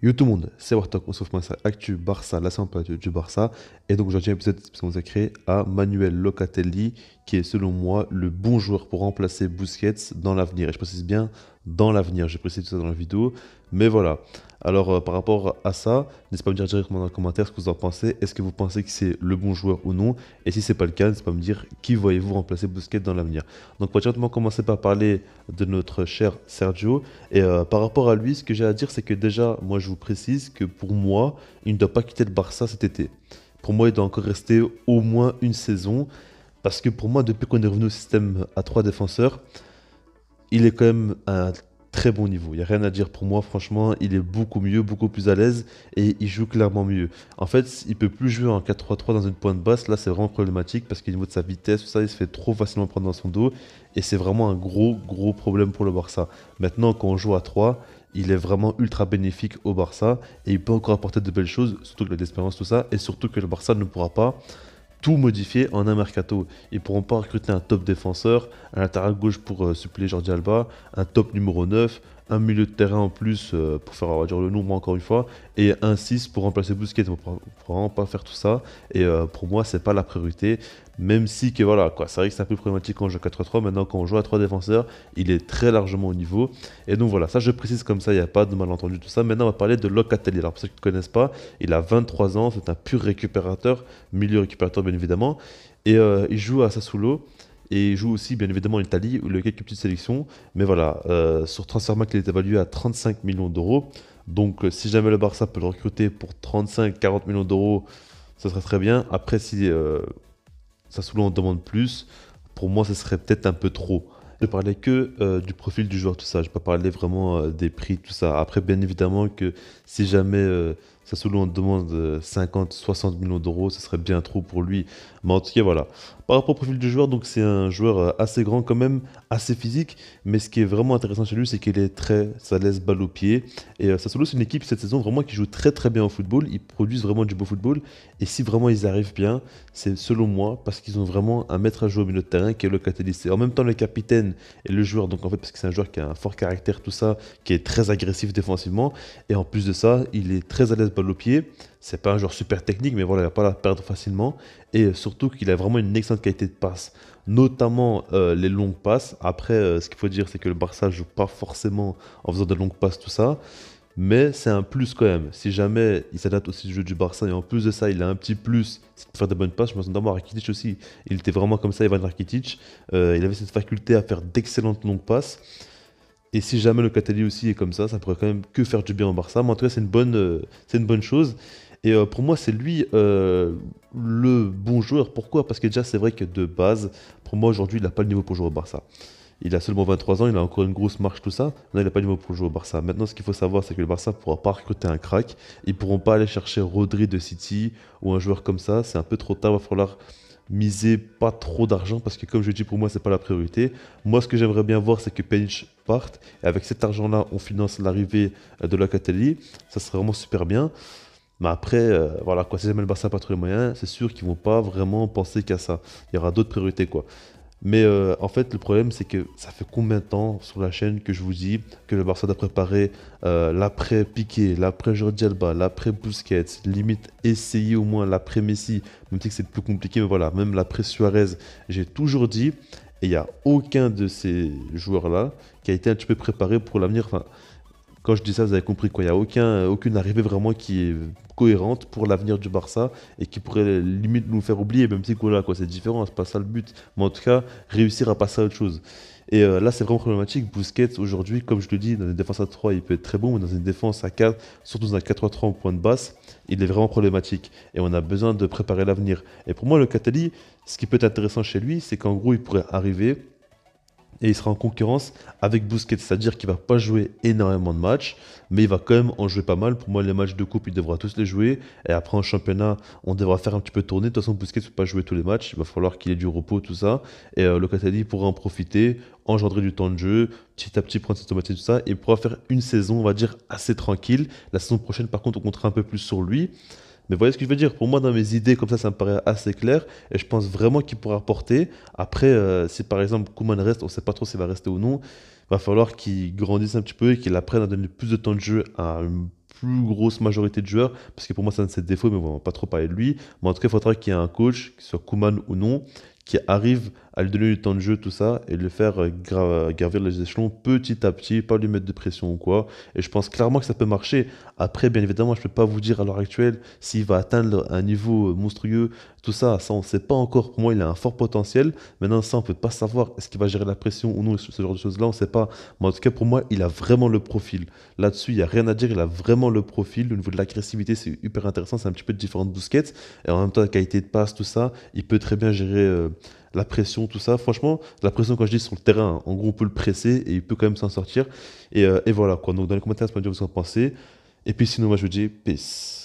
Yo tout le monde, c'est Wartok, on se retrouve pour Actu Barça, la séance du Barça. Et donc aujourd'hui, un épisode consacré à Manuel Locatelli, qui est selon moi le bon joueur pour remplacer Busquets dans l'avenir. Et je précise bien dans l'avenir, j'ai précisé tout ça dans la vidéo. Mais voilà. Alors par rapport à ça, n'hésitez pas à me dire directement dans les commentaires ce que vous en pensez. Est-ce que vous pensez que c'est le bon joueur ou non? Et si c'est pas le cas, n'hésitez pas à me dire qui voyez-vous remplacer Busquets dans l'avenir. Donc on va directement commencer par parler de notre cher Sergio. Et par rapport à lui, ce que j'ai à dire, c'est que déjà, moi, je vous précise que pour moi, il ne doit pas quitter le Barça cet été. Pour moi, il doit encore rester au moins une saison. Parce que pour moi, depuis qu'on est revenu au système à trois défenseurs, il est quand même à un très bon niveau. Il n'y a rien à dire pour moi, franchement, il est beaucoup mieux, beaucoup plus à l'aise et il joue clairement mieux. En fait, il peut plus jouer en 4-3-3 dans une pointe basse. Là, c'est vraiment problématique parce qu'au niveau de sa vitesse, tout ça, il se fait trop facilement prendre dans son dos et c'est vraiment un gros, gros problème pour le Barça. Maintenant, quand on joue à 3, il est vraiment ultra bénéfique au Barça et il peut encore apporter de belles choses, surtout que la d'expérience, tout ça, et surtout que le Barça ne pourra pas tout modifier en un mercato. Ils pourront pas recruter un top défenseur, un latéral gauche pour suppléer Jordi Alba, un top numéro 9, un milieu de terrain en plus pour faire on va dire, le nombre encore une fois, et un 6 pour remplacer Busquets. On ne pourra vraiment pas faire tout ça. Et pour moi, c'est pas la priorité. Même si que voilà, quoi, c'est vrai que c'est un peu problématique quand on joue 4-3. Maintenant, quand on joue à 3 défenseurs, il est très largement au niveau. Et donc voilà, ça je précise comme ça, il n'y a pas de malentendu, tout ça. Maintenant, on va parler de Locatelli. Alors pour ceux qui ne connaissent pas, il a 23 ans, c'est un pur récupérateur, milieu récupérateur bien évidemment. Et il joue à Sassuolo. Et il joue aussi bien évidemment en Italie, où il y a quelques petites sélections. Mais voilà, sur Transfermarkt, il est évalué à 35 millions d'euros. Donc si jamais le Barça peut le recruter pour 35-40 millions d'euros, ça serait très bien. Après, si Sassuolo en demande plus, pour moi, ce serait peut-être un peu trop. Je parlais que du profil du joueur, tout ça. Je ne vais pas parler vraiment des prix, tout ça. Après, bien évidemment que si jamais Sassuolo en demande 50-60 millions d'euros, ce serait bien trop pour lui. Mais en tout cas, voilà. Par rapport au profil du joueur, donc c'est un joueur assez grand quand même, assez physique. Mais ce qui est vraiment intéressant chez lui, c'est qu'il est très, ça laisse balle au pied. Et Sassuolo, c'est une équipe cette saison vraiment qui joue très très bien au football. Ils produisent vraiment du beau football. Et si vraiment ils arrivent bien, c'est selon moi parce qu'ils ont vraiment un maître à jouer au milieu de terrain qui est Locatelli. C'est en même temps le capitaine et le joueur. Donc en fait, parce que c'est un joueur qui a un fort caractère, tout ça, qui est très agressif défensivement. Et en plus de ça, il est très à l'aise balle au pied. C'est pas un joueur super technique, mais voilà, il va pas la perdre facilement. Et surtout qu'il a vraiment une excellente qualité de passe, notamment les longues passes. Après, ce qu'il faut dire, c'est que le Barça joue pas forcément en faisant de longues passes, tout ça. Mais c'est un plus quand même. Si jamais il s'adapte aussi au jeu du Barça et en plus de ça, il a un petit plus, c'est de faire de bonnes passes. Je pense notamment à Rakitic aussi. Il était vraiment comme ça, Ivan Rakitic. Il avait cette faculté à faire d'excellentes longues passes. Et si jamais le Cataly aussi est comme ça pourrait quand même que faire du bien au Barça. Mais en tout cas, c'est une bonne chose. Et pour moi, c'est lui le bon joueur. Pourquoi? Parce que déjà, c'est vrai que de base, pour moi, aujourd'hui, il n'a pas le niveau pour jouer au Barça. Il a seulement 23 ans, il a encore une grosse marche, tout ça. Non, il n'a pas le niveau pour jouer au Barça. Maintenant, ce qu'il faut savoir, c'est que le Barça ne pourra pas recruter un crack. Ils ne pourront pas aller chercher Rodri de City ou un joueur comme ça. C'est un peu trop tard, il va falloir miser pas trop d'argent parce que, comme je dis, pour moi, c'est pas la priorité. Moi, ce que j'aimerais bien voir, c'est que Pjanic parte. Et avec cet argent-là, on finance l'arrivée de Locatelli. Ça serait vraiment super bien. Mais après, voilà, quoi, si jamais le Barça n'a pas trop les moyens, c'est sûr qu'ils vont pas vraiment penser qu'à ça. Il y aura d'autres priorités, quoi. Mais en fait, le problème, c'est que ça fait combien de temps sur la chaîne que je vous dis que le Barça doit préparer l'après Piqué, l'après Jordi Alba, l'après Busquets, limite essayer au moins l'après Messi, même si c'est plus compliqué, mais voilà, même l'après Suarez. J'ai toujours dit, et il n'y a aucun de ces joueurs-là qui a été un petit peu préparé pour l'avenir. Enfin, quand je dis ça, vous avez compris quoi. Il n'y a aucune arrivée vraiment qui est cohérente pour l'avenir du Barça et qui pourrait limite nous faire oublier, même si voilà, quoi, c'est différent, c'est pas ça le but. Mais en tout cas, réussir à passer à autre chose. Et là, c'est vraiment problématique. Busquets, aujourd'hui, comme je le dis, dans une défense à 3, il peut être très bon, mais dans une défense à 4, surtout dans un 4-3 en point de basse, il est vraiment problématique. Et on a besoin de préparer l'avenir. Et pour moi, le Catali, ce qui peut être intéressant chez lui, c'est qu'en gros, il pourrait arriver et il sera en concurrence avec Busquets, c'est-à-dire qu'il va pas jouer énormément de matchs, mais il va quand même en jouer pas mal. Pour moi, les matchs de coupe, il devra tous les jouer, et après en championnat, on devra faire un petit peu tourner. De toute façon, Busquets ne peut pas jouer tous les matchs, il va falloir qu'il ait du repos, tout ça, et Locatelli pourra en profiter, engendrer du temps de jeu, petit à petit prendre cette automatisme, tout ça, et pourra faire une saison, on va dire, assez tranquille. La saison prochaine, par contre, on comptera un peu plus sur lui. Mais vous voyez ce que je veux dire? Pour moi, dans mes idées, comme ça me paraît assez clair. Et je pense vraiment qu'il pourra apporter. Après, si par exemple Koeman reste, on ne sait pas trop s'il va rester ou non. Il va falloir qu'il grandisse un petit peu et qu'il apprenne à donner plus de temps de jeu à une plus grosse majorité de joueurs, parce que pour moi, c'est un de ses défauts, mais on va pas trop parler de lui. Mais en tout cas, il faudra qu'il y ait un coach, qu'il soit Koeman ou non, qui arrive à lui donner du temps de jeu, tout ça, et le faire gravir les échelons petit à petit, pas lui mettre de pression ou quoi. Et je pense clairement que ça peut marcher. Après, bien évidemment, je peux pas vous dire à l'heure actuelle s'il va atteindre un niveau monstrueux, tout ça, on ne sait pas encore. Pour moi, il a un fort potentiel. Maintenant, ça, on peut pas savoir est-ce qu'il va gérer la pression ou non, ce genre de choses-là, on ne sait pas. Mais en tout cas, pour moi, il a vraiment le profil. Là-dessus, il n'y a rien à dire, il a vraiment le profil. Au niveau de l'agressivité, c'est hyper intéressant, c'est un petit peu différent de Busquets. Et en même temps, la qualité de passe, tout ça, il peut très bien gérer la pression, tout ça. Franchement, la pression, quand je dis sur le terrain, hein, en gros, on peut le presser et il peut quand même s'en sortir. Et voilà quoi. Donc, dans les commentaires, c'est pas dire ce que vous en pensez. Et puis, sinon, moi, je vous dis peace.